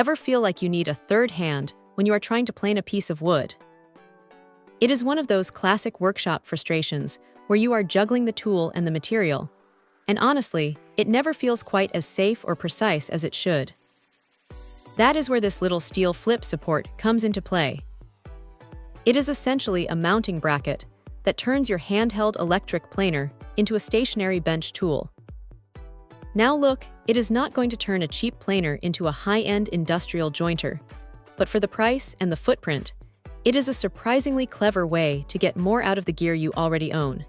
Ever feel like you need a third hand when you are trying to plane a piece of wood? It is one of those classic workshop frustrations where you are juggling the tool and the material, and honestly, it never feels quite as safe or precise as it should. That is where this little steel flip support comes into play. It is essentially a mounting bracket that turns your handheld electric planer into a stationary bench tool. Now look, it is not going to turn a cheap planer into a high-end industrial jointer, but for the price and the footprint, it is a surprisingly clever way to get more out of the gear you already own.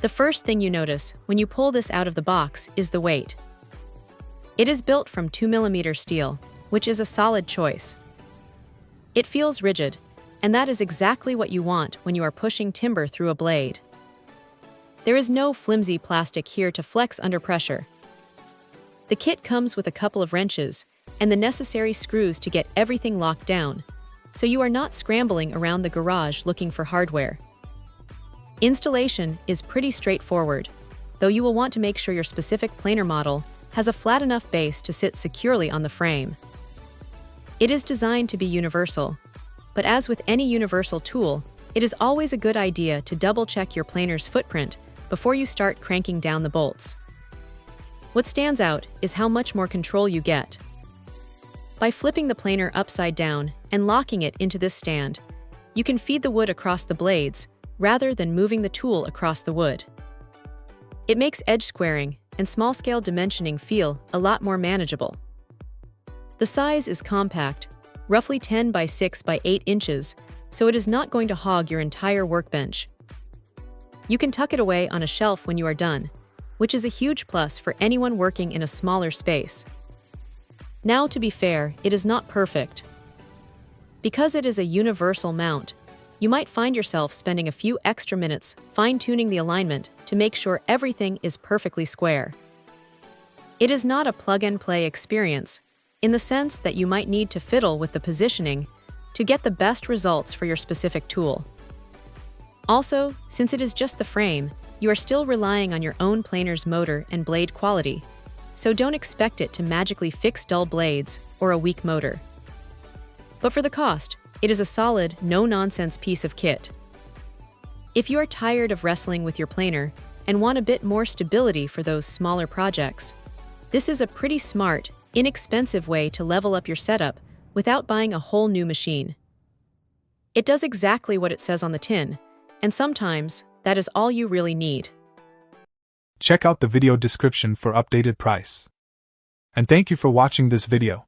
The first thing you notice when you pull this out of the box is the weight. It is built from 2mm steel, which is a solid choice. It feels rigid, and that is exactly what you want when you are pushing timber through a blade. There is no flimsy plastic here to flex under pressure. The kit comes with a couple of wrenches and the necessary screws to get everything locked down, so you are not scrambling around the garage looking for hardware. Installation is pretty straightforward, though you will want to make sure your specific planer model has a flat enough base to sit securely on the frame. It is designed to be universal, but as with any universal tool, it is always a good idea to double-check your planer's footprint before you start cranking down the bolts. What stands out is how much more control you get. By flipping the planer upside down and locking it into this stand, you can feed the wood across the blades rather than moving the tool across the wood. It makes edge squaring and small-scale dimensioning feel a lot more manageable. The size is compact, roughly 10 by 6 by 8 inches, so it is not going to hog your entire workbench. You can tuck it away on a shelf when you are done, which is a huge plus for anyone working in a smaller space. Now, to be fair, it is not perfect. Because it is a universal mount, you might find yourself spending a few extra minutes fine-tuning the alignment to make sure everything is perfectly square. It is not a plug-and-play experience, in the sense that you might need to fiddle with the positioning to get the best results for your specific tool. Also, since it is just the frame, you are still relying on your own planer's motor and blade quality, so don't expect it to magically fix dull blades or a weak motor. But for the cost, it is a solid, no-nonsense piece of kit. If you are tired of wrestling with your planer and want a bit more stability for those smaller projects, this is a pretty smart, inexpensive way to level up your setup without buying a whole new machine. It does exactly what it says on the tin, and sometimes that is all you really need. Check out the video description for updated price. And thank you for watching this video.